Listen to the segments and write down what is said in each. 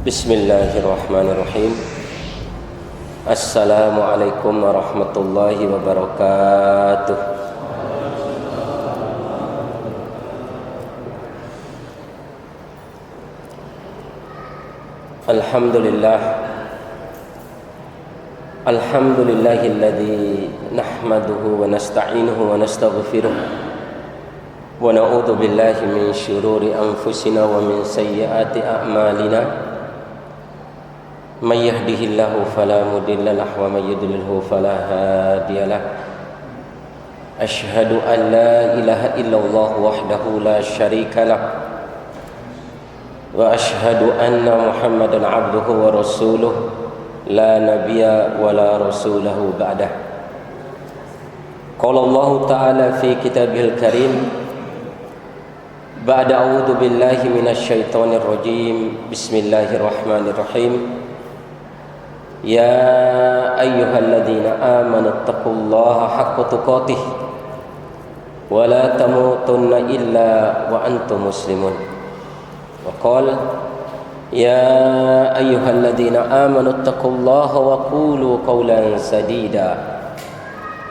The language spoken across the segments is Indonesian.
Bismillahirrahmanirrahim. Assalamualaikum warahmatullahi wabarakatuh. Alhamdulillah. Alhamdulillahilladzi nahmaduhu wa nasta'inuhu wa nastaghfiruh. Wa na'udzu billahi min syururi anfusina wa min sayyiati a'malina. May yahdihillahu fala mudilla lahu wa may yudlilhu fala hadiya lahu. Asyhadu an la ilaha illallah wahdahu la syarika lahu wa asyhadu anna Muhammadan abduhu wa rasuluh la nabiyya wa la rasulahu ba'dah. Qala Allah ta'ala fi kitabihil karim ba'da a'udzu billahi minasyaitonir rajim. Bismillahirrahmanirrahim. Ya ayyuhalladzina amanu taqullaha haqqa tuqatih wa la tamutunna illa wa antum muslimun. Wa qala ya ayyuhalladzina amanu taqullaha wa qulu qawlan sadida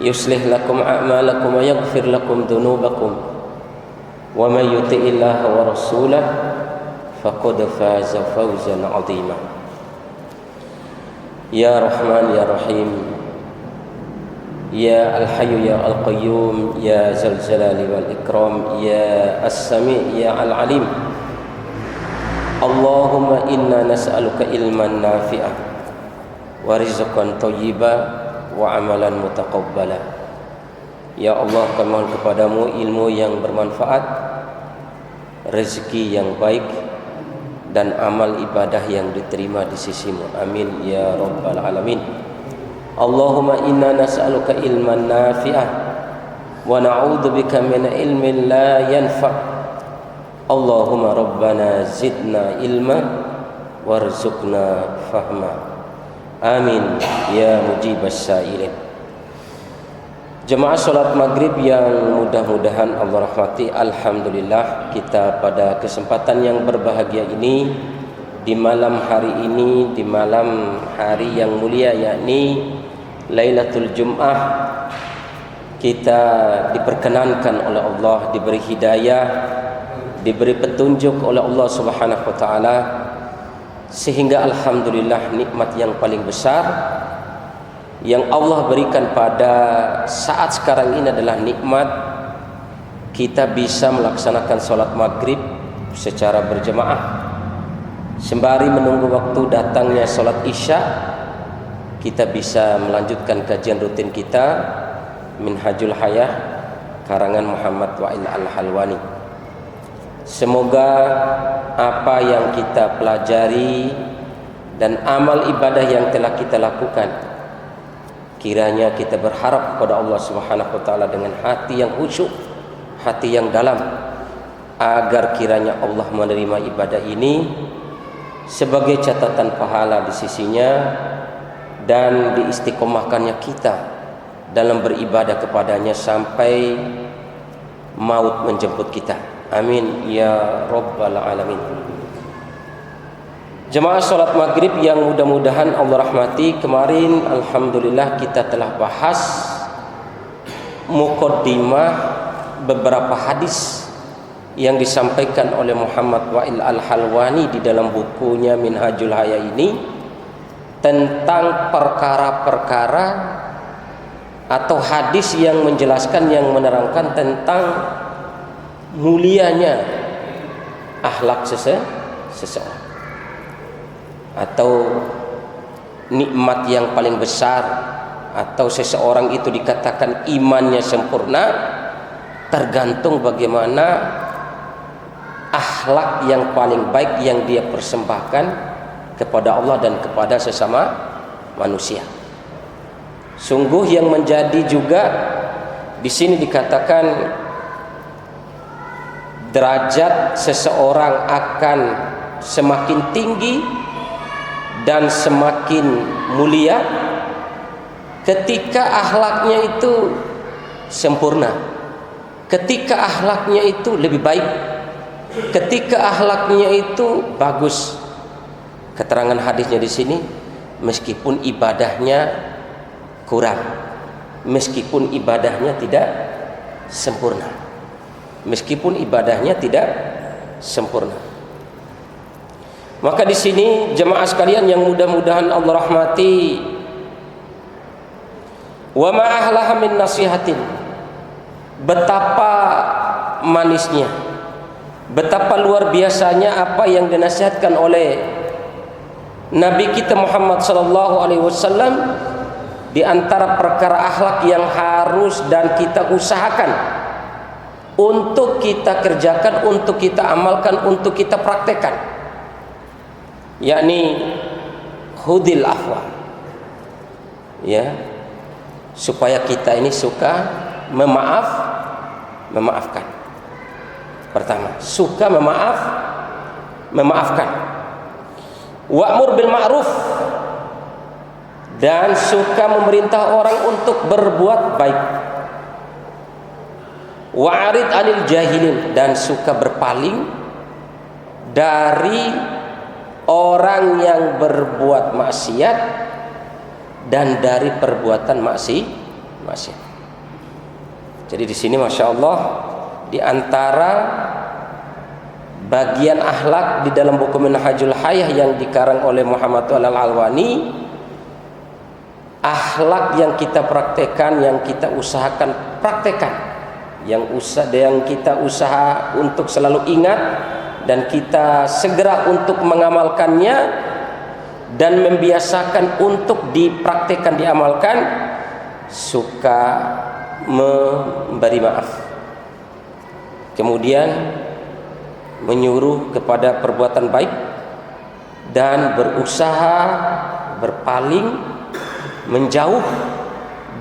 yuslih lakum a'malakum wa yaghfir lakum dhunubakum wa may yuti'illaha wa rasulahu faqad faza fawzan 'azima. Ya Rahman ya Rahim, Ya Al-Hayyu ya Al-Qayyum, Ya Zal Jalali wal Ikram, Ya As-Sami' ya Al-Alim. Allahumma inna nas'aluka ilman nafi'ah wa rizqan thayyiban wa amalan mutaqabbala. Ya Allah, kami mohon kepadamu ilmu yang bermanfaat, rezeki yang baik, dan amal ibadah yang diterima di sisimu. Amin ya rabbal alamin. Allahumma inna nas'aluka ilman nafi'ah wa na'udzubika min ilmin la yanfa'. Allahumma rabbana zidna ilma warzuqna fahma. Amin ya mujibas sa'ilin. Jemaah salat maghrib yang mudah-mudahan Allah rahmati, alhamdulillah kita pada kesempatan yang berbahagia ini, di malam hari ini, di malam hari yang mulia yakni Lailatul Jum'ah, kita diperkenankan oleh Allah, diberi hidayah, diberi petunjuk oleh Allah Subhanahu wa taala, sehingga alhamdulillah nikmat yang paling besar yang Allah berikan pada saat sekarang ini adalah nikmat kita bisa melaksanakan sholat maghrib secara berjemaah sembari menunggu waktu datangnya sholat isya. Kita bisa melanjutkan kajian rutin kita Minhajul Hayah karangan Muhammad Wa'il Al-Halwani. Semoga apa yang kita pelajari dan amal ibadah yang telah kita lakukan, kiranya kita berharap kepada Allah Subhanahu wa taala dengan hati yang khusyuk, hati yang dalam, agar kiranya Allah menerima ibadah ini sebagai catatan pahala di sisinya dan diistiqomahkannya kita dalam beribadah kepadanya sampai maut menjemput kita. Amin ya rabbal alamin. Jemaah salat maghrib yang mudah-mudahan Allah rahmati, kemarin alhamdulillah kita telah bahas muqaddimah beberapa hadis yang disampaikan oleh Muhammad Wa'il Al-Halwani di dalam bukunya Minhajul Hayah ini tentang perkara-perkara atau hadis yang menjelaskan, yang menerangkan tentang mulianya akhlak seseorang, atau nikmat yang paling besar, atau seseorang itu dikatakan imannya sempurna tergantung bagaimana akhlak yang paling baik yang dia persembahkan kepada Allah dan kepada sesama manusia. Sungguh yang menjadi juga di sini dikatakan derajat seseorang akan semakin tinggi dan semakin mulia ketika akhlaknya itu sempurna, ketika akhlaknya itu lebih baik, ketika akhlaknya itu bagus. keterangan hadisnya di sini, meskipun ibadahnya kurang, meskipun ibadahnya tidak sempurna, meskipun ibadahnya tidak sempurna. Maka di sini jemaah sekalian yang mudah-mudahan Allah rahmati, wa ma ahlaha min nasihatin, betapa manisnya, betapa luar biasanya apa yang dinasihatkan oleh Nabi kita Muhammad sallallahu alaihi wasallam di antara perkara akhlak yang harus dan kita usahakan untuk kita kerjakan, untuk kita amalkan, untuk kita praktekkan, yakni hudil afwa, ya, supaya kita ini suka memaafkan. Pertama, suka memaafkan. Wa'mur bil ma'ruf, dan suka memerintah orang untuk berbuat baik. Wa'arid 'anil jahilin, dan suka berpaling dari orang yang berbuat maksiat dan dari perbuatan maksiat. Jadi di sini masya Allah, di antara bagian akhlak di dalam buku Minhajul Hayah yang dikarang oleh Muhammad Al-Alwani, akhlak yang kita praktekkan, yang kita usahakan praktekkan, yang kita usaha untuk selalu ingat dan kita segera untuk mengamalkannya dan membiasakan untuk dipraktekkan, diamalkan. Suka memberi maaf, kemudian menyuruh kepada perbuatan baik, dan berusaha berpaling, menjauh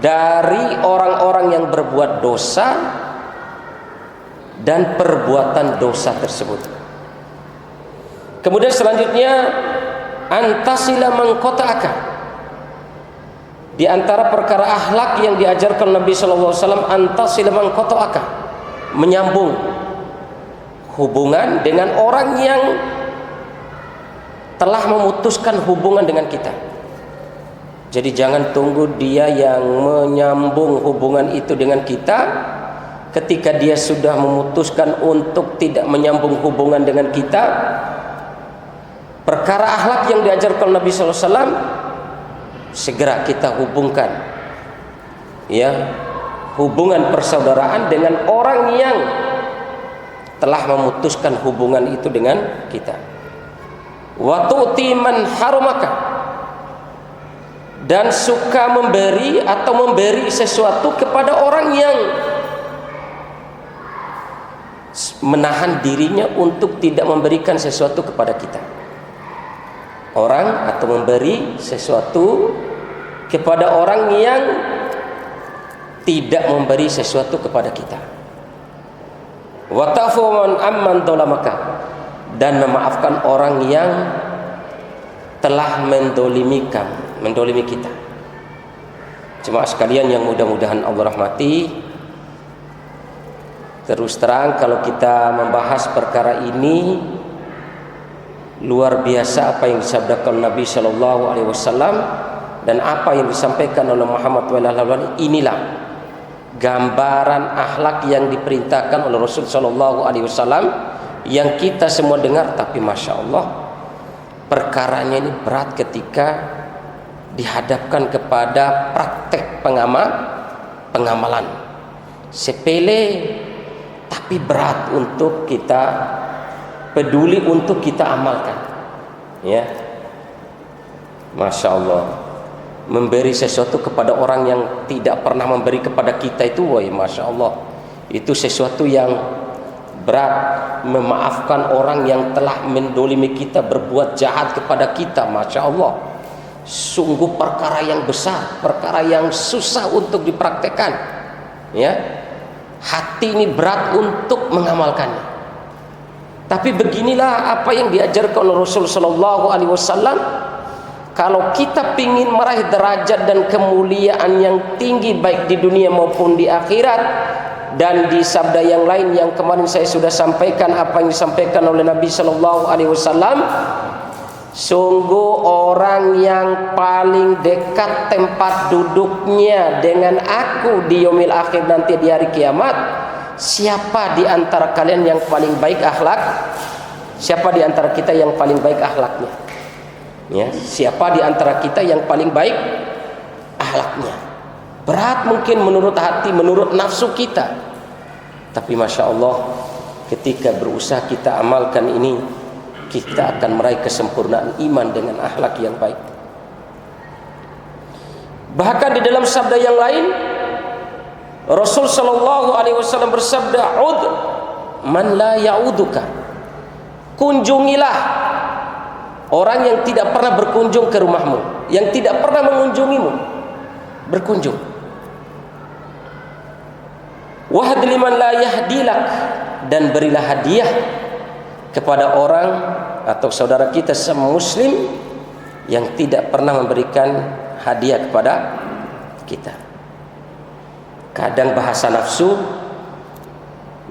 dari orang-orang yang berbuat dosa dan perbuatan dosa tersebut. Kemudian selanjutnya, antasila mangkota'aka. Di antara perkara akhlak yang diajarkan Nabi sallallahu alaihi wasallam, antasila mangkota'aka, menyambung hubungan dengan orang yang telah memutuskan hubungan dengan kita. Jadi jangan tunggu dia yang menyambung hubungan itu dengan kita. Ketika dia sudah memutuskan untuk tidak menyambung hubungan dengan kita, perkara akhlak yang diajarkan Nabi sallallahu alaihi wasallam segera kita hubungkan, ya, hubungan persaudaraan dengan orang yang telah memutuskan hubungan itu dengan kita. Wa tu'ti man harumaka, dan suka memberi atau memberi sesuatu kepada orang yang menahan dirinya untuk tidak memberikan sesuatu kepada kita. Orang atau memberi sesuatu kepada orang yang tidak memberi sesuatu kepada kita. Wa ta'fu man amman dolamaka, dan memaafkan orang yang telah mendolimi kita. Jemaah sekalian yang mudah-mudahan Allah rahmati, terus terang kalau kita membahas perkara ini, luar biasa apa yang disabdakan Nabi Shallallahu Alaihi Wasallam dan apa yang disampaikan oleh Muhammad Al-Alwani. Inilah gambaran akhlak yang diperintahkan oleh Rasul Shallallahu Alaihi Wasallam yang kita semua dengar. Tapi masya Allah, perkaranya ini berat ketika dihadapkan kepada praktek pengamalan. Sepele tapi berat untuk kita peduli, untuk kita amalkan, ya. Masya Allah, memberi sesuatu kepada orang yang tidak pernah memberi kepada kita itu, wah, masya Allah, itu sesuatu yang berat. Memaafkan orang yang telah mendolimi kita, berbuat jahat kepada kita, masya Allah, sungguh perkara yang besar, perkara yang susah untuk dipraktekkan, ya. Hati ini berat untuk mengamalkannya. Tapi beginilah apa yang diajarkan oleh Rasul Sallallahu Alaihi Wasallam. Kalau kita ingin meraih derajat dan kemuliaan yang tinggi baik di dunia maupun di akhirat, dan di sabda yang lain yang kemarin saya sudah sampaikan apa yang disampaikan oleh Nabi Sallallahu Alaihi Wasallam, Sungguh orang yang paling dekat tempat duduknya dengan aku di yaumil akhir nanti di hari kiamat, siapa di antara kalian yang paling baik akhlak? Siapa di antara kita yang paling baik akhlaknya? Ya, siapa di antara kita yang paling baik akhlaknya? Berat mungkin menurut hati, menurut nafsu kita. Tapi Masya Allah, ketika berusaha kita amalkan ini, kita akan meraih kesempurnaan iman dengan akhlak yang baik. Bahkan di dalam sabda yang lain, Rasul sallallahu alaihi wasallam bersabda, "Ud man la ya'uduka." Kunjungilah orang yang tidak pernah berkunjung ke rumahmu, yang tidak pernah mengunjungimu. Berkunjung. Wahdi liman la yahdilak, dan berilah hadiah kepada orang atau saudara kita semuslim yang tidak pernah memberikan hadiah kepada kita. Kadang bahasa nafsu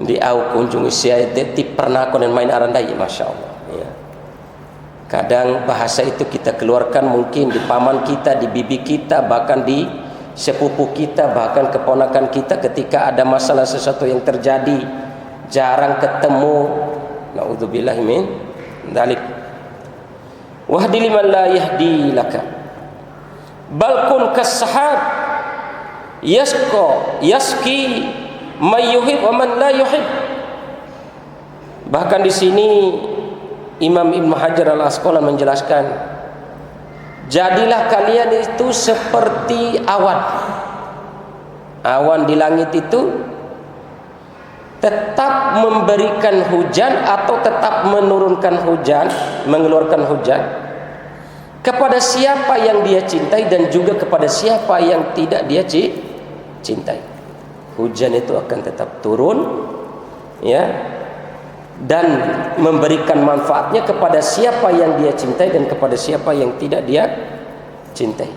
di au kunjungi sia deti pernah konen main arandai, Masya Allah ya. Kadang bahasa itu kita keluarkan mungkin di paman kita, di bibi kita, bahkan di sepupu kita, bahkan keponakan kita ketika ada masalah sesuatu yang terjadi, jarang ketemu. Na'udzubillah min dzalik. Wahdi liman la yahdi laka. Bal kun kas-sahab yaski may yuhib wa man la yuhib. Bahkan di sini Imam Ibnu Hajar Al-Asqalani menjelaskan, jadilah kalian itu seperti awan. Awan di langit itu tetap memberikan hujan atau tetap menurunkan hujan, mengeluarkan hujan kepada siapa yang dia cintai dan juga kepada siapa yang tidak dia cintai. Hujan itu akan tetap turun ya, dan memberikan manfaatnya kepada siapa yang dia cintai dan kepada siapa yang tidak dia cintai.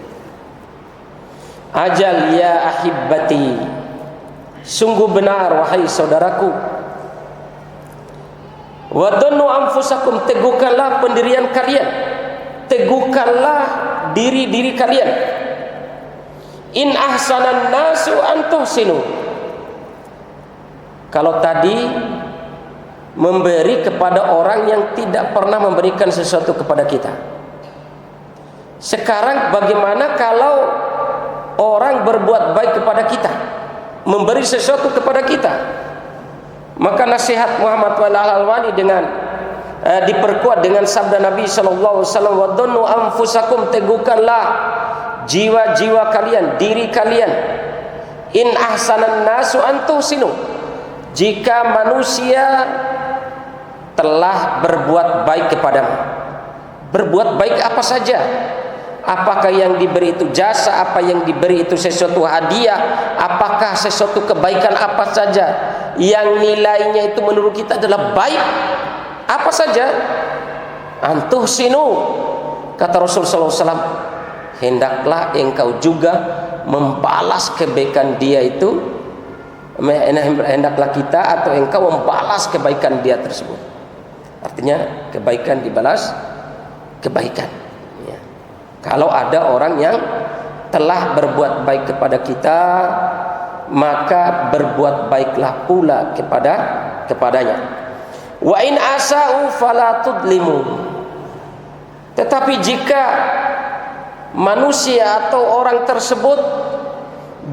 Ajal ya ahibbati, sungguh benar wahai saudaraku. Wadunnu anfusakum, teguhkanlah pendirian kalian, teguhkanlah diri kalian. In ahsanan nasu antuhsinu. Kalau tadi memberi kepada orang yang tidak pernah memberikan sesuatu kepada kita, sekarang bagaimana kalau orang berbuat baik kepada kita, memberi sesuatu kepada kita? Maka nasihat Muhammad Al-Alwani dengan diperkuat dengan sabda Nabi sallallahu alaihi wasallam, wadunnu anfusakum, teguhkanlah jiwa-jiwa kalian, diri kalian. In ahsanan nasu antuhsinu, jika manusia telah berbuat baik kepadamu. Berbuat baik apa saja, apakah yang diberi itu jasa, apa yang diberi itu sesuatu hadiah, apakah sesuatu kebaikan apa saja yang nilainya itu menurut kita adalah baik, apa saja, antuhsinu, kata Rasul sallallahu alaihi wasallam, hendaklah engkau juga membalas kebaikan dia itu, hendaklah kita atau engkau membalas kebaikan dia tersebut. Artinya kebaikan dibalas kebaikan ya. Kalau ada orang yang telah berbuat baik kepada kita, maka berbuat baiklah pula kepadanya. Wa in asa'u fala tudlimu. Tetapi jika manusia atau orang tersebut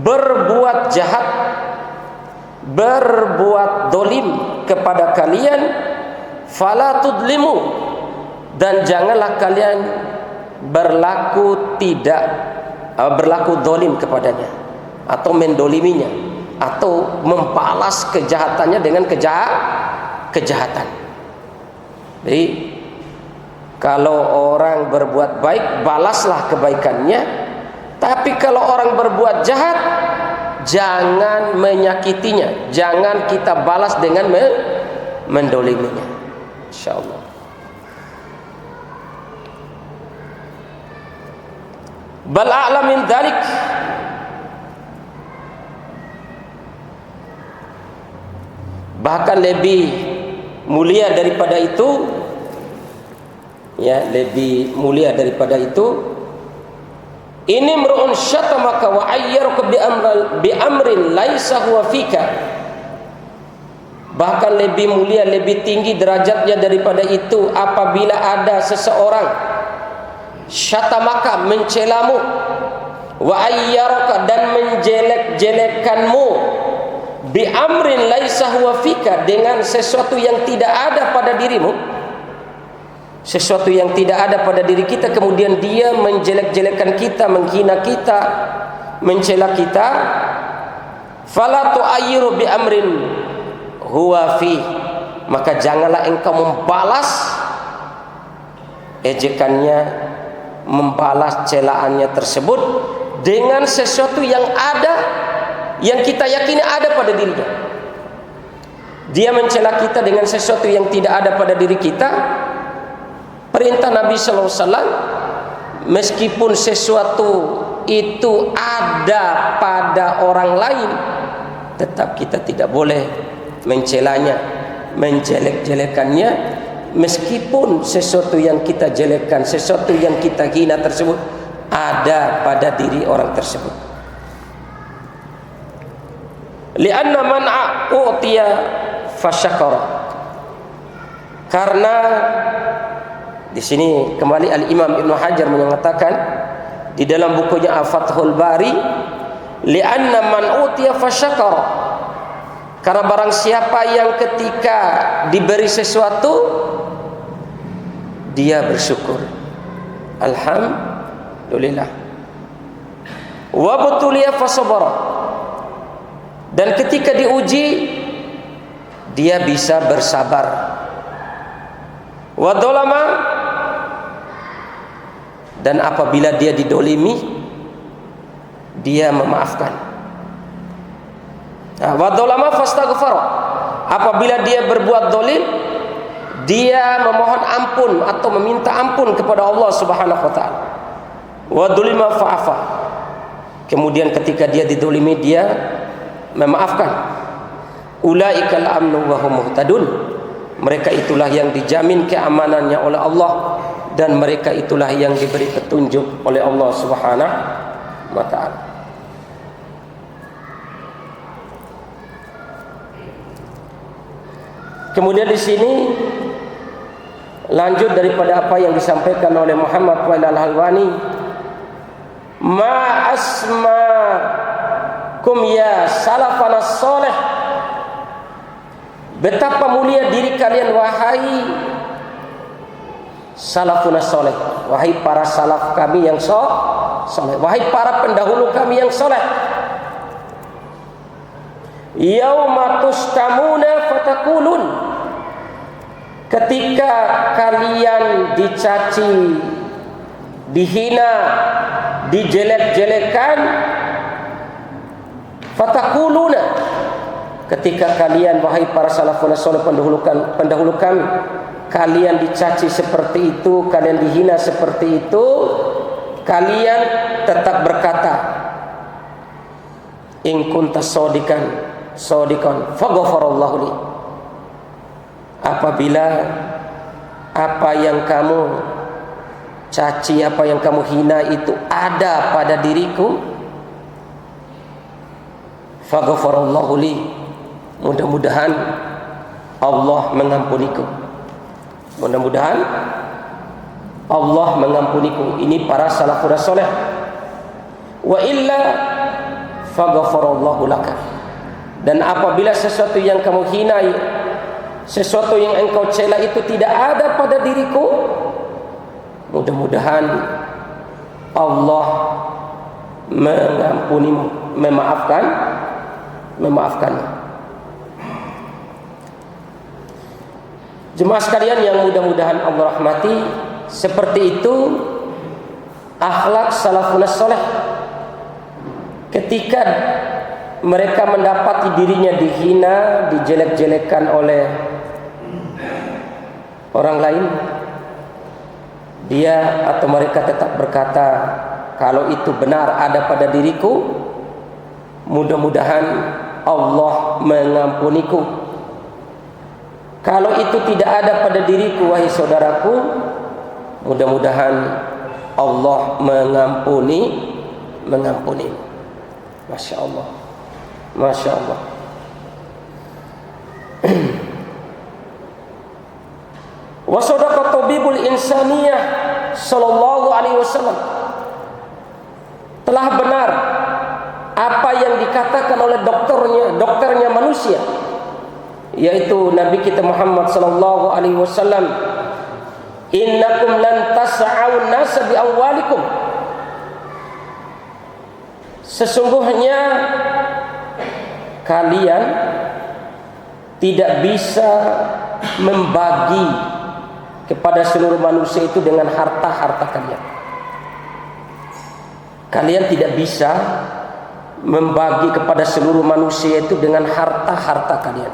berbuat jahat, berbuat dolim kepada kalian, fala tudlimu, dan janganlah kalian berlaku dolim kepadanya atau mendoliminya atau membalas kejahatannya dengan kejahatan. Jadi kalau orang berbuat baik, balaslah kebaikannya. Tapi kalau orang berbuat jahat, jangan menyakitinya, jangan kita balas dengan mendoliminya. Insyaallah. Bal a'la min dzalik, bahkan lebih mulia daripada itu, ya, lebih mulia daripada itu. Ini mru'un syatamaka wa ayyaruka bi amrin laisa huwa fika. Bahkan lebih mulia, lebih tinggi derajatnya daripada itu apabila ada seseorang syatamaka, mencelamu, wa ayyaruka, dan menjelek-jelekkanmu, bi amrin laisa huwa fika, dengan sesuatu yang tidak ada pada dirimu. Sesuatu yang tidak ada pada diri kita, kemudian dia menjelek-jelekkan kita, menghina kita, mencela kita. Fala tu'ayyiru bi amrin huwa fi, maka janganlah engkau membalas ejekannya, membalas celaannya tersebut dengan sesuatu yang ada, yang kita yakini ada pada dirinya. Dia mencela kita dengan sesuatu yang tidak ada pada diri kita. Perintah Nabi sallallahu alaihi wasallam, meskipun sesuatu itu ada pada orang lain, tetap kita tidak boleh mencelanya, menjelek-jelekannya, meskipun sesuatu yang kita jelekkan, sesuatu yang kita hina tersebut ada pada diri orang tersebut. Li'anna man u'tiya fasyakara. Karena di sini kembali Al-Imam Ibnu Hajar mengatakan di dalam bukunya Al-Fathul Bari, li'anna man utiya fasyakara, karena barang siapa yang ketika diberi sesuatu dia bersyukur, alhamdulillah, wa butuliya fasabara, dan ketika diuji dia bisa bersabar, wa dolama, dan apabila dia didolimi dia memaafkan. Wa dolama fastaghfar, apabila dia berbuat dolim dia memohon ampun atau meminta ampun kepada Allah Subhanahu wa taala. Wa dolima fa'afa, kemudian ketika dia didolimi dia memaafkan. Ulaikal amnu wa hum muhtadun, mereka itulah yang dijamin keamanannya oleh Allah, dan mereka itulah yang diberi petunjuk oleh Allah Subhanahu wa taala. Kemudian di sini lanjut daripada apa yang disampaikan oleh Muhammad Fadil Al-Halwani, ma asmakum ya salafana salih, betapa mulia diri kalian wahai salafuna soleh, wahai para salaf kami yang soleh, wahai para pendahulu kami yang soleh. Yauma tustamuna fatakulun, ketika kalian dicaci, dihina, dijelek-jelekan, fatakuluna, ketika kalian wahai para salafun soleh, pendahulu kami, kalian dicaci seperti itu, kalian dihina seperti itu, kalian tetap berkata, in kunta shadiqan faghfarallahu li, apabila apa yang kamu caci, apa yang kamu hina itu ada pada diriku, faghfarallahu li, mudah-mudahan Allah mengampuniku, mudah-mudahan Allah mengampuniku. Ini para salafun saleh. Wa illa faghfarallahu laka, dan apabila sesuatu yang kamu hinai, sesuatu yang engkau cela itu tidak ada pada diriku, mudah-mudahan Allah mengampunimu, memaafkanmu. Jemaah sekalian yang mudah-mudahan Allah rahmati, seperti itu akhlak salafun saleh. Ketika mereka mendapati dirinya dihina, dijelek-jelekan oleh orang lain, dia atau mereka tetap berkata, kalau itu benar ada pada diriku, mudah-mudahan Allah mengampuniku. Kalau itu tidak ada pada diriku, wahai saudaraku, Mudah-mudahan Allah mengampuni. Masya Allah, Masya Allah. Wa sadaqa tabibul insaniyah sallallahu alaihi wasallam. Telah benar apa yang dikatakan oleh dokternya manusia, yaitu Nabi kita Muhammad sallallahu alaihi wasallam, innakum lan tas'au nasa bi amwalikum. Sesungguhnya kalian tidak bisa membagi kepada seluruh manusia itu dengan harta-harta kalian. Kalian tidak bisa membagi kepada seluruh manusia itu dengan harta-harta kalian.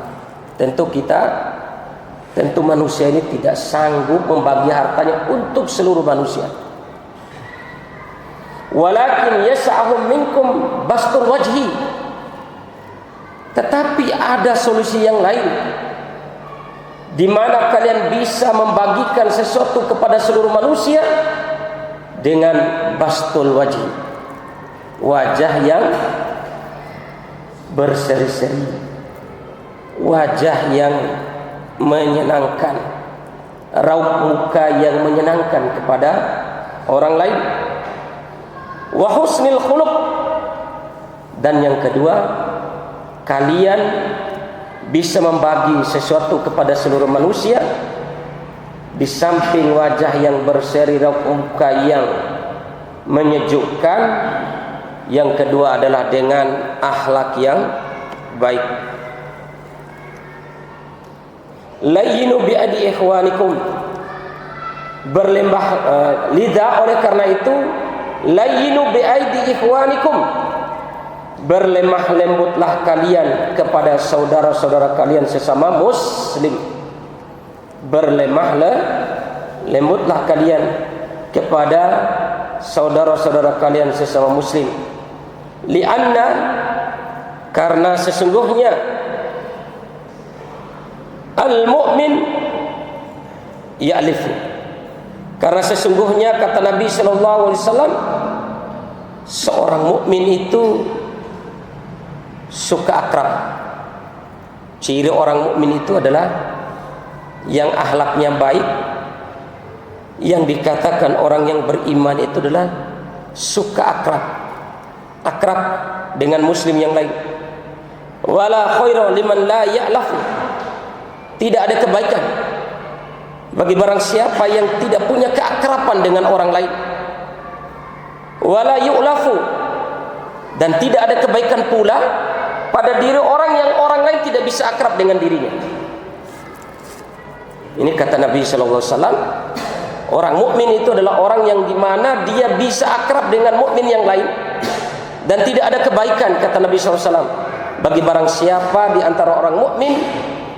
Tentu manusia ini tidak sanggup membagi hartanya untuk seluruh manusia. Walakin yas'ahum minkum bastul wajhi. Tetapi ada solusi yang lain, di mana kalian bisa membagikan sesuatu kepada seluruh manusia dengan bastul wajhi, wajah yang berseri-seri, wajah yang menyenangkan, raut muka yang menyenangkan kepada orang lain. Wa husnil khuluq. Dan yang kedua, kalian bisa membagi sesuatu kepada seluruh manusia di samping wajah yang berseri, raut muka yang menyejukkan. Yang kedua adalah dengan akhlak yang baik. Layyinu bi'adi ikhwanikum. Berlembah lidah, oleh karena itu layyinu bi'aidi ikhwanikum, berlemah lembutlah kalian kepada saudara-saudara kalian sesama muslim. Berlemah lembutlah kalian kepada saudara-saudara kalian sesama muslim. Lianna, karena sesungguhnya al-mu'min ya'lifu. Karena sesungguhnya kata Nabi sallallahu alaihi wasallam, seorang mukmin itu suka akrab. Ciri orang mukmin itu adalah yang akhlaknya baik. Yang dikatakan orang yang beriman itu adalah suka akrab dengan muslim yang lain. Wala khaira liman la ya'lafu. Tidak ada kebaikan bagi barang siapa yang tidak punya keakraban dengan orang lain. Wala yu'lafu. Dan tidak ada kebaikan pula pada diri orang yang orang lain tidak bisa akrab dengan dirinya. Ini kata Nabi sallallahu alaihi wasallam, orang mukmin itu adalah orang yang dimana dia bisa akrab dengan mukmin yang lain, dan tidak ada kebaikan, kata Nabi sallallahu alaihi wasallam, bagi barang siapa di antara orang mukmin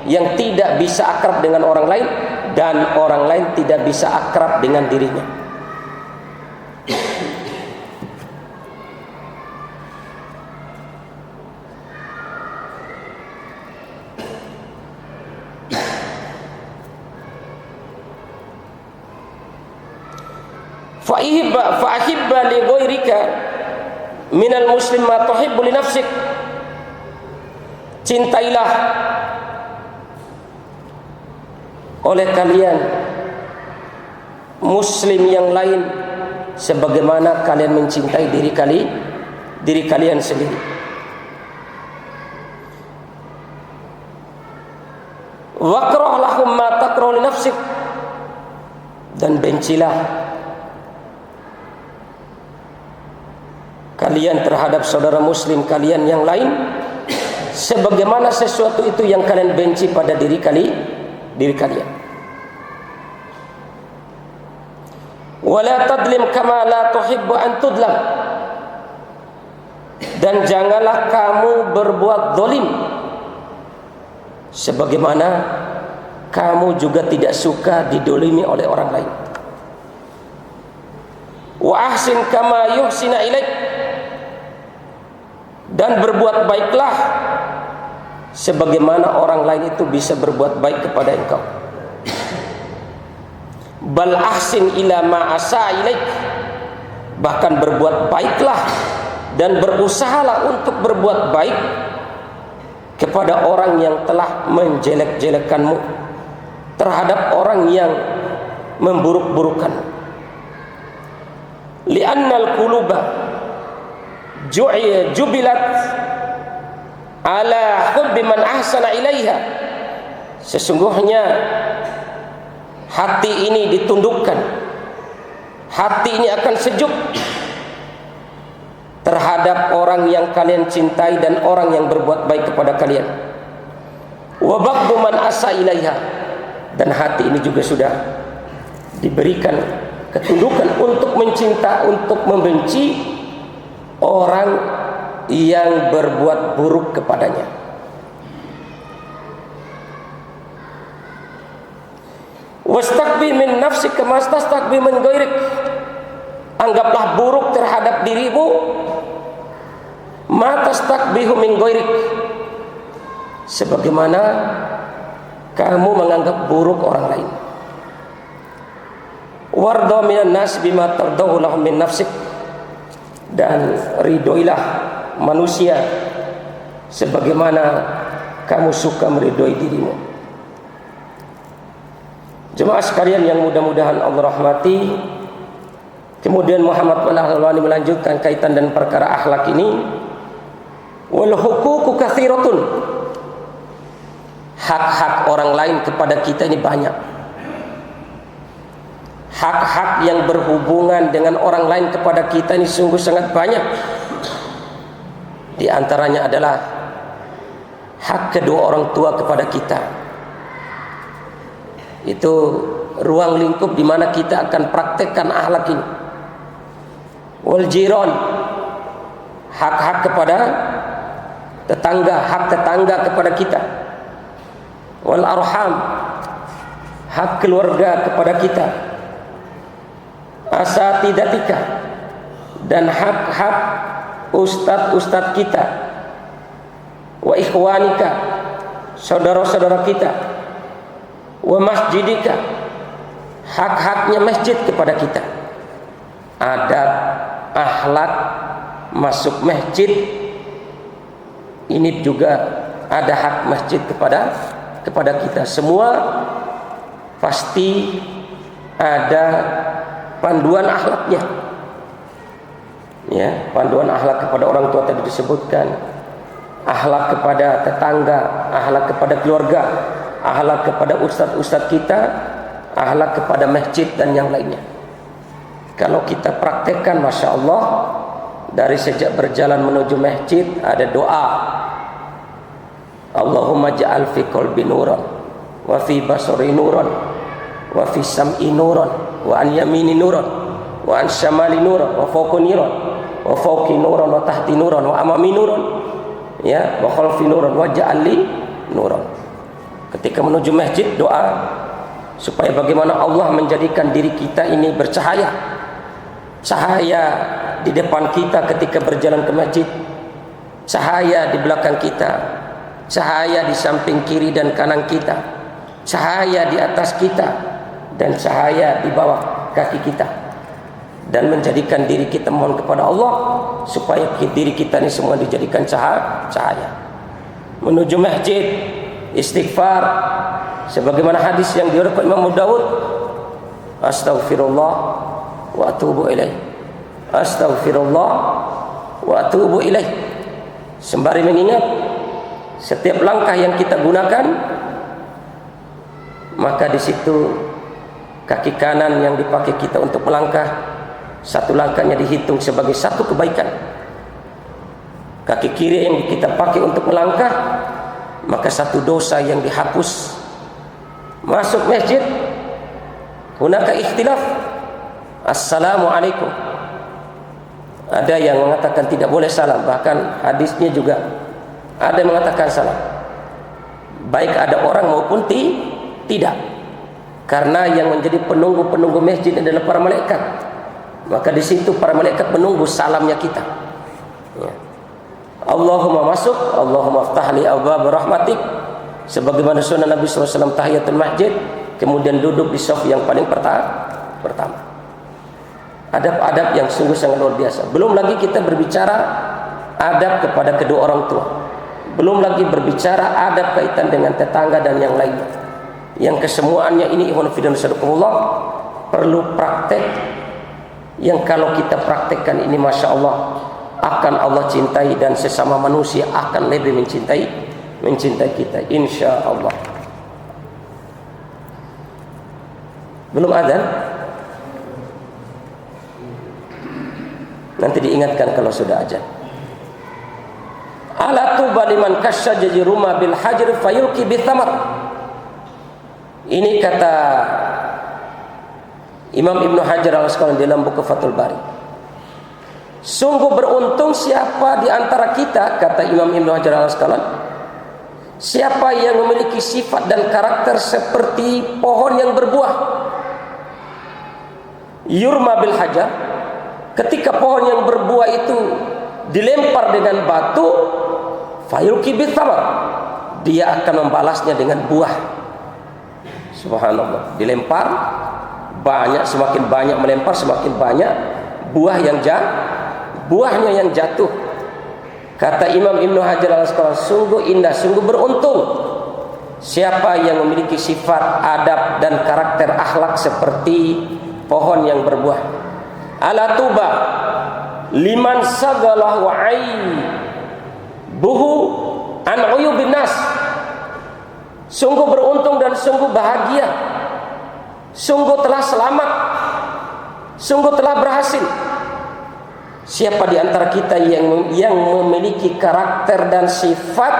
yang tidak bisa akrab dengan orang lain, dan orang lain tidak bisa akrab dengan dirinya. Fa'ahibba li ghairika minal muslim ma tuhibbu li nafsik. Cintailah oleh kalian muslim yang lain sebagaimana kalian mencintai diri kalian sendiri. Wakrah lahum ma takrahu li nafsik. Dan bencilah kalian terhadap saudara muslim kalian yang lain sebagaimana sesuatu itu yang kalian benci pada diri kalian. Wala tadlim kama la tuhibbu an tudlam. Dan janganlah kamu berbuat zalim sebagaimana kamu juga tidak suka didolimi oleh orang lain. Wa ahsin kama yuhsina ilaik. Dan berbuat baiklah sebagaimana orang lain itu bisa berbuat baik kepada engkau. Bal ahsin ila ma asa ilaik, bahkan berbuat baiklah dan berusahalah untuk berbuat baik kepada orang yang telah menjelek-jelekkanmu, terhadap orang yang memburuk-burukan. Li'annal quluba jubilat ala hubbi man ahsana ilaiha, sesungguhnya hati ini ditundukkan, hati ini akan sejuk terhadap orang yang kalian cintai dan orang yang berbuat baik kepada kalian. Wa baghdhu man asa ilaiha, dan hati ini juga sudah diberikan ketundukan untuk mencinta, untuk membenci orang yang berbuat buruk kepadanya. Wastaqbi min nafsika ma tastaqbi min ghairik, anggaplah buruk terhadap dirimu ma tastaqbihu min ghairik, sebagaimana kamu menganggap buruk orang lain. Warda minan nas bima tardahu lahum min nafsik, dan ridhoilah manusia sebagaimana kamu suka meridhoi dirimu. Jemaah sekalian yang mudah-mudahan Allah rahmati, kemudian Muhammad bin Al-Albani melanjutkan kaitan dan perkara akhlak ini. Wal huququ katsiratun, hak-hak orang lain kepada kita ini banyak. Hak-hak yang berhubungan dengan orang lain kepada kita ini sungguh sangat banyak. Di antaranya adalah hak kedua orang tua kepada kita. Itu ruang lingkup di mana kita akan praktekkan akhlak ini. Wal jiran, hak-hak kepada tetangga, hak tetangga kepada kita. Wal arham, hak keluarga kepada kita. Asatidatika, dan hak-hak ustadz-ustadz kita. Wa ikhwanika, saudara-saudara kita. Wa masjidika, hak-haknya masjid kepada kita. Adab, akhlak masuk masjid ini juga ada hak masjid kepada kita. Semua pasti ada panduan akhlaknya. Ya, panduan akhlak kepada orang tua tadi disebutkan, akhlak kepada tetangga, akhlak kepada keluarga, akhlak kepada ustadz-ustadz kita, akhlak kepada masjid dan yang lainnya. Kalau kita praktekkan, masya Allah, dari sejak berjalan menuju masjid ada doa. Allahumma ja'al fi qalbi nuran, wa fi basari nuran, wa fi sam'i nuran, wa an yamini nuran, wa an syamali nuran, wa fawqi nuran, wa fawqi nuran, wa tahti nuran, wa amami nuran, ya, wa khalfi nuran, wa ja'al li nuran. Ketika menuju masjid, doa supaya bagaimana Allah menjadikan diri kita ini bercahaya, cahaya di depan kita ketika berjalan ke masjid, cahaya di belakang kita, cahaya di samping kiri dan kanan kita, cahaya di atas kita, dan cahaya di bawah kaki kita, dan menjadikan diri kita mohon kepada Allah supaya diri kita ini semua dijadikan cahaya. Menuju masjid, istighfar sebagaimana hadis yang diriwayatkan Imam Abu Dawud, astaghfirullah wa atubu ilaih, astaghfirullah wa atubu ilaih, sembari mengingat setiap langkah yang kita gunakan, maka di situ kaki kanan yang dipakai kita untuk melangkah, satu langkahnya dihitung sebagai satu kebaikan. Kaki kiri yang kita pakai untuk melangkah, maka satu dosa yang dihapus. Masuk masjid, hunaka ikhtilaf, assalamualaikum. Ada yang mengatakan tidak boleh salam, bahkan hadisnya juga ada yang mengatakan salam, baik ada orang maupun tidak, karena yang menjadi penunggu masjid adalah para malaikat. Maka di situ para malaikat menunggu salamnya kita. Ya. Allahumma masuk, Allahumma aftah li abwaab rahmatik, sebagaimana sunnah Nabi SAW tahiyatul masjid, kemudian duduk di shaf yang paling pertama. Adab-adab yang sungguh sangat luar biasa. Belum lagi kita berbicara adab kepada kedua orang tua. Belum lagi berbicara adab kaitan dengan tetangga dan yang lainnya. Yang kesemuanya ini ikhwan fillah sadaqallah perlu praktek yang kalau kita praktekkan ini masya Allah akan Allah cintai dan sesama manusia akan lebih mencintai kita insya Allah. Belum ada? Nanti diingatkan kalau sudah aja. Ala tuba liman kasyajaji rumah bil hajr fayulki bithamar. Ini kata Imam Ibnu Hajar al-Asqalani dalam buku Fathul Bari. Sungguh beruntung siapa di antara kita, kata Imam Ibnu Hajar al-Asqalani, siapa yang memiliki sifat dan karakter seperti pohon yang berbuah. Yurma bil hajar, ketika pohon yang berbuah itu dilempar dengan batu, fayulki bithamar, dia akan membalasnya dengan buah. Subhanallah, dilempar banyak, semakin banyak melempar semakin banyak buahnya yang jatuh. Kata Imam Ibnu Hajar al-Asqalani, sungguh indah, sungguh beruntung siapa yang memiliki sifat, adab dan karakter akhlak seperti pohon yang berbuah. Ala tuba liman sagalahu buhu an uyubin nas. Sungguh beruntung dan sungguh bahagia, sungguh telah selamat, sungguh telah berhasil siapa di antara kita yang memiliki karakter dan sifat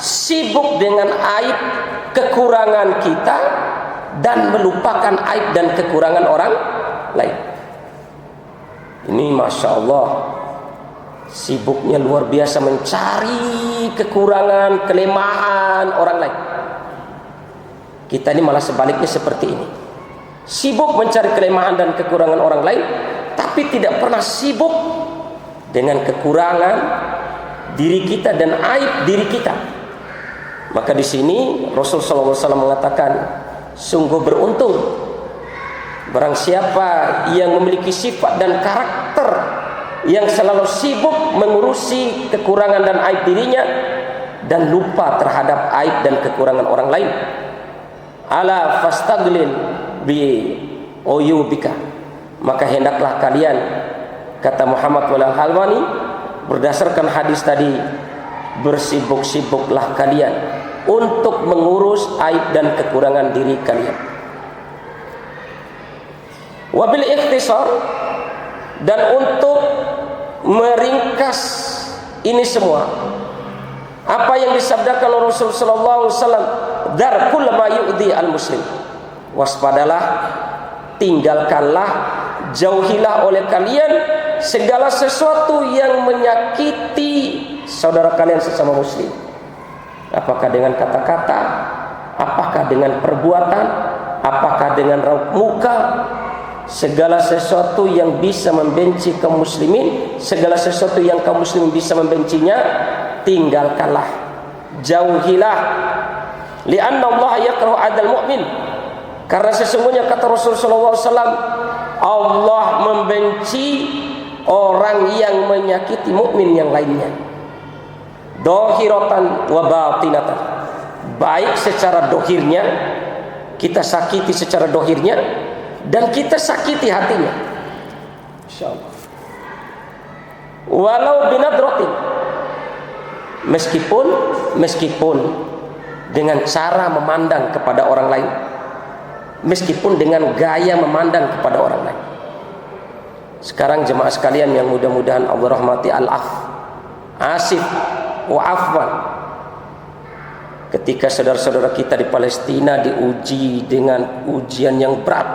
sibuk dengan aib kekurangan kita dan melupakan aib dan kekurangan orang lain. Ini masya Allah, sibuknya luar biasa mencari kekurangan, kelemahan orang lain. Kita ini malah sebaliknya seperti ini, sibuk mencari kelemahan dan kekurangan orang lain, tapi tidak pernah sibuk dengan kekurangan diri kita dan aib diri kita. Maka di sini Rasulullah SAW mengatakan, sungguh beruntung barang siapa yang memiliki sifat dan karakter yang selalu sibuk mengurusi kekurangan dan aib dirinya dan lupa terhadap aib dan kekurangan orang lain. Ala fastaglil bi uyubika, maka hendaklah kalian, kata Muhammad Walal Halwani berdasarkan hadis tadi, bersibuk-sibuklah kalian untuk mengurus aib dan kekurangan diri kalian. Wabil ikhtisar, dan untuk meringkas ini semua, apa yang disabdakan oleh Rasulullah SAW, dar kull ma yu'dhi al-muslim, waspadalah, tinggalkanlah, jauhilah oleh kalian segala sesuatu yang menyakiti saudara kalian sesama muslim. Apakah dengan kata-kata, apakah dengan perbuatan, apakah dengan raut muka, segala sesuatu yang bisa membenci kaum muslimin, segala sesuatu yang kaum muslimin bisa membencinya, tinggalkanlah, jauhilah. Lianna Allah yakrahu adal mu'min, karena sesungguhnya kata Rasulullah SAW, Allah membenci orang yang menyakiti mukmin yang lainnya. Dohiratan wa batinatan, baik secara dohirnya, kita sakiti secara dohirnya, dan kita sakiti hatinya, insyaallah. Walau binadratin, meskipun dengan cara memandang kepada orang lain, meskipun dengan gaya memandang kepada orang lain. Sekarang jemaah sekalian yang mudah-mudahan Allah rahmati, asif wa afwan, ketika saudara-saudara kita di Palestina diuji dengan ujian yang berat,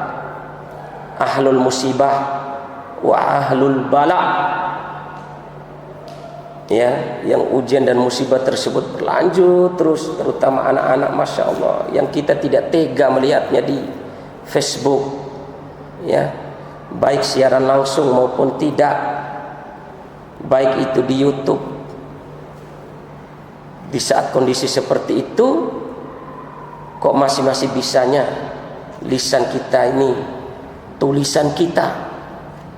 ahlul musibah wa ahlul bala, ya, yang ujian dan musibah tersebut berlanjut terus, terutama anak-anak, masya Allah, yang kita tidak tega melihatnya di Facebook, ya, baik siaran langsung maupun tidak, baik itu di YouTube. Di saat kondisi seperti itu, kok masih bisanya lisan kita ini, tulisan kita,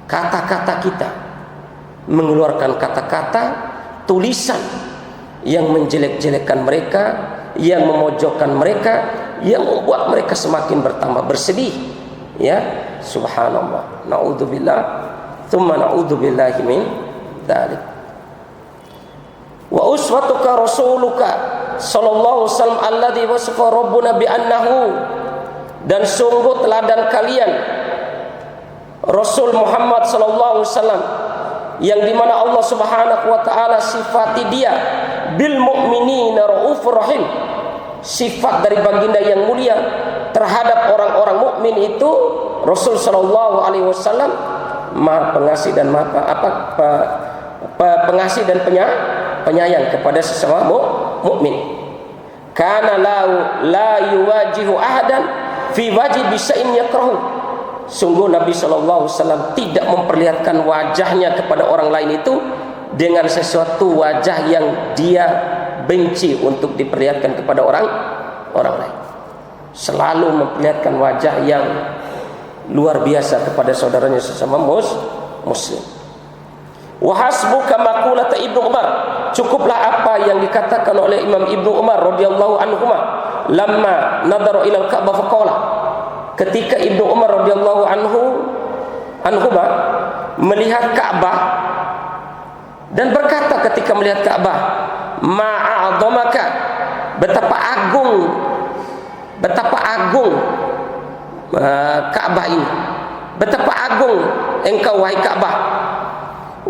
kata-kata kita, mengeluarkan kata-kata, tulisan yang menjelek-jelekkan mereka, yang memojokkan mereka, yang membuat mereka semakin bertambah bersedih. Ya, subhanallah. Naudzubillah, tsumma naudzubillahi min dzalik. Wa uswatuka rasuluka sallallahu alaihi wasallam alladzi wasafa rabbuna bi annahu, dan sungguh teladan kalian Rasul Muhammad sallallahu alaihi wasallam yang dimana Allah Subhanahu wa taala sifati dia bil mu'minina raufur rahim. Sifat dari baginda yang mulia terhadap orang-orang mukmin itu Rasul sallallahu alaihi wasallam Maha pengasih dan pengasih dan penyayang kepada sesama mukmin. Kana la yuwajihu ahadan fi wajhi bisain yakrahu. Sungguh Nabi sallallahu alaihi wasallam tidak memperlihatkan wajahnya kepada orang lain itu dengan sesuatu wajah yang dia benci untuk diperlihatkan kepada orang lain. Selalu memperlihatkan wajah yang luar biasa kepada saudaranya sesama muslim. Wa hasbuka maqulata Ibnu Umar, cukuplah apa yang dikatakan oleh Imam Ibnu Umar radhiyallahu anhuma lamma nadara ila al-Ka'bah faqala, ketika Ibnu Umar radhiyallahu anhuma melihat Ka'bah dan berkata ketika melihat Ka'bah, ma'adzamaka, betapa agung Ka'bah ini, betapa agung engkau wahai Ka'bah,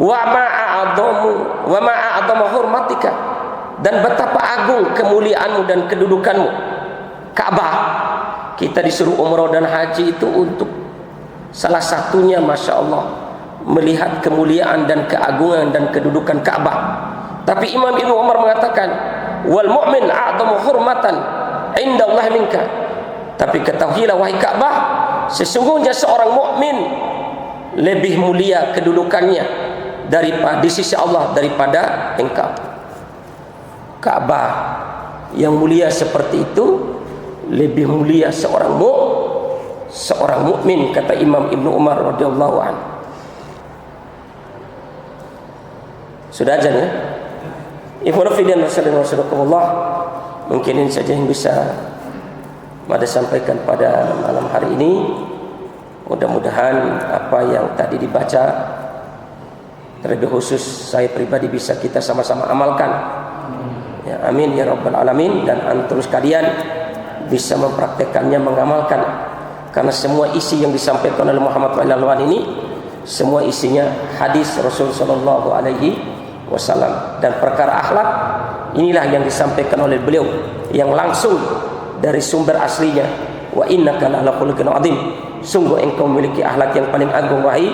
wa ma'adzama hurmatika, dan betapa agung kemuliaanmu dan kedudukanmu. Ka'bah, kita disuruh umrah dan haji itu untuk salah satunya, masya Allah, melihat kemuliaan dan keagungan dan kedudukan Ka'bah. Tapi Imam Ibnu Umar mengatakan, wal mu'min a'dhamu hurmatan indallah minka, tapi ketahuilah wahai Ka'bah, sesungguhnya seorang mukmin lebih mulia kedudukannya di sisi Allah daripada engkau. Ka'bah yang mulia seperti itu lebih mulia seorang mukmin, kata Imam Ibnu Umar radhiyallahu anhu. Sudah aja ya. Ikhwan fillah rahimakumullah, mungkin ini saja yang bisa Mada sampaikan pada malam hari ini. Mudah-mudahan apa yang tadi dibaca, terlebih khusus saya pribadi, bisa kita sama-sama amalkan. Ya, amin ya rabbal alamin. Dan antum sekalian bisa mempraktekannya, mengamalkan. Karena semua isi yang disampaikan oleh Muhammad sallallahu alaihi ini semua isinya hadis Rasul sallallahu alaihi wasallam, dan perkara akhlak inilah yang disampaikan oleh beliau yang langsung dari sumber aslinya. Wa innaka la'ala khuluqin adzim, sungguh engkau memiliki akhlak yang paling agung wahai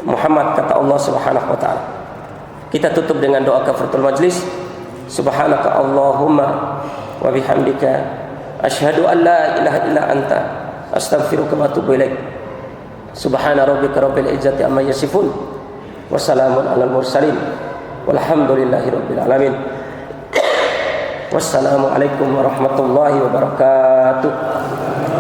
Muhammad, kata Allah Subhanahu wa taala. Kita tutup dengan doa kafaratul majlis. Subhanaka Allahumma wa bihamdika asyhadu an la ilaha illa anta astaghfiruka wa atubu ilaik. Subhana rabbika rabbil izzati amma yasifun wa salamun alal mursalin walhamdulillahi rabbil alamin. Wassalamualaikum warahmatullahi wabarakatuh.